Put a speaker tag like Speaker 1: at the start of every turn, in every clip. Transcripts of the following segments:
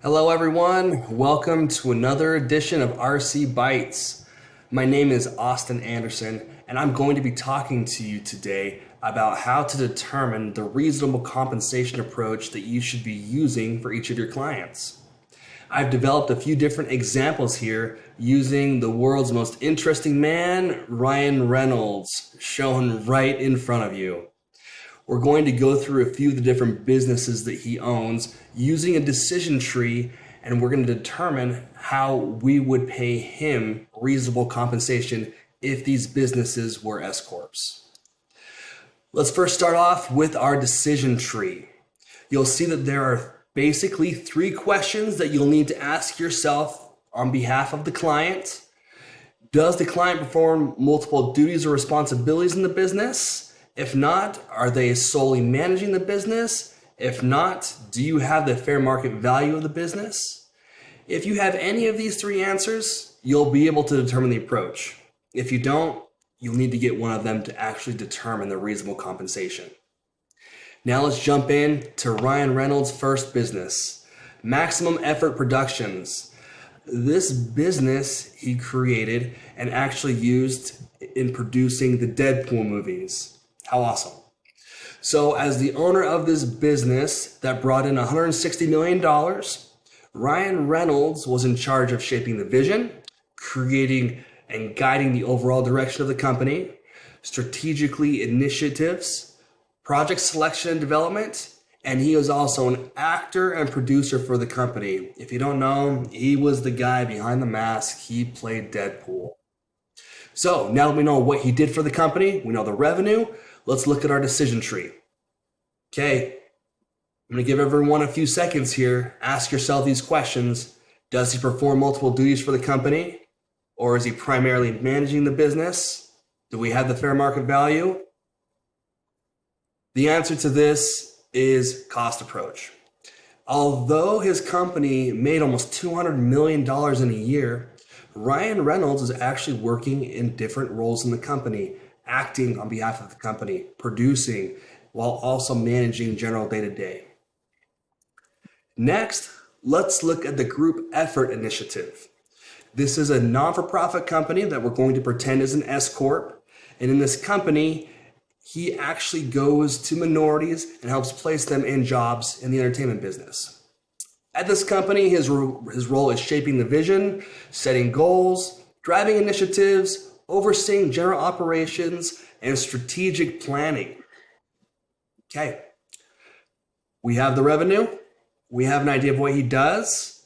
Speaker 1: Hello, everyone. Welcome to another edition of RC Bites. My name is Austin Anderson, and I'm going to be talking to you today about how to determine the reasonable compensation approach that you should be using for each of your clients. I've developed a few different examples here using the world's most interesting man, Ryan Reynolds, shown right in front of you. We're going to go through a few of the different businesses that he owns using a decision tree, and we're going to determine how we would pay him reasonable compensation if these businesses were S Corps. Let's first start off with our decision tree. You'll see that there are basically three questions that you'll need to ask yourself on behalf of the client. Does the client perform multiple duties or responsibilities in the business? If not, are they solely managing the business? If not, do you have the fair market value of the business? If you have any of these three answers, you'll be able to determine the approach. If you don't, you'll need to get one of them to actually determine the reasonable compensation. Now let's jump in to Ryan Reynolds' first business, Maximum Effort Productions. This business he created and actually used in producing the Deadpool movies. How awesome. So as the owner of this business that brought in $160 million, Ryan Reynolds was in charge of shaping the vision, creating and guiding the overall direction of the company, strategically initiatives, project selection and development, and he was also an actor and producer for the company. If you don't know, he was the guy behind the mask. He played Deadpool. So now that we know what he did for the company, we know the revenue, let's look at our decision tree. Okay, I'm going to give everyone a few seconds here. Ask yourself these questions. Does he perform multiple duties for the company? Or is he primarily managing the business? Do we have the fair market value? The answer to this is cost approach. Although his company made almost $200 million in a year, Ryan Reynolds is actually working in different roles in the company, acting on behalf of the company, producing, while also managing general day-to-day. Next, let's look at the Group Effort Initiative. This is a non-for-profit company that we're going to pretend is an S Corp. And in this company, he actually goes to minorities and helps place them in jobs in the entertainment business. At this company, his role is shaping the vision, setting goals, driving initiatives, overseeing general operations, and strategic planning. Okay, we have the revenue. We have an idea of what he does.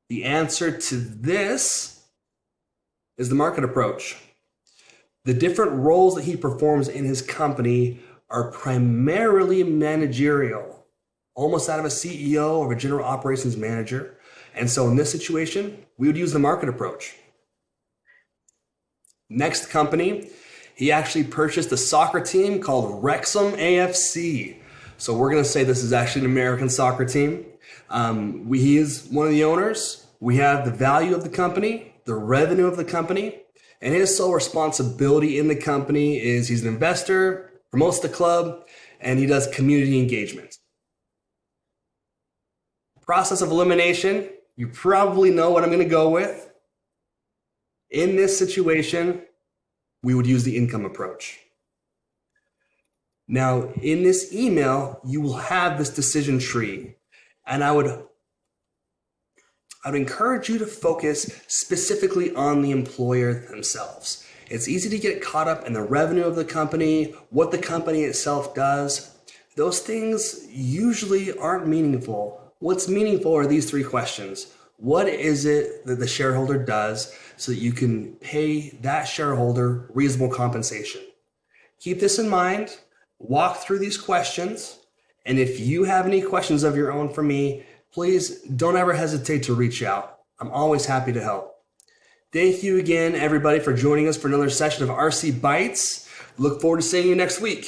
Speaker 1: The answer to this is the market approach. The different roles that he performs in his company are primarily managerial, almost out of a CEO or a general operations manager. And so in this situation, we would use the market approach. Next company, he actually purchased a soccer team called Wrexham AFC. So we're going to say this is actually an American soccer team. He is one of the owners. We have the value of the company, the revenue of the company, and his sole responsibility in the company is he's an investor, promotes the club, and he does community engagement. Process of elimination, you probably know what I'm going to go with. In this situation, we would use the income approach. Now, in this email, you will have this decision tree, and I would encourage you to focus specifically on the employer themselves. It's easy to get caught up in the revenue of the company, what the company itself does. Those things usually aren't meaningful. What's meaningful are these three questions. What is it that the shareholder does so that you can pay that shareholder reasonable compensation? Keep this in mind, walk through these questions, and if you have any questions of your own for me, please don't ever hesitate to reach out. I'm always happy to help. Thank you again, everybody, for joining us for another session of RC Bites. Look forward to seeing you next week.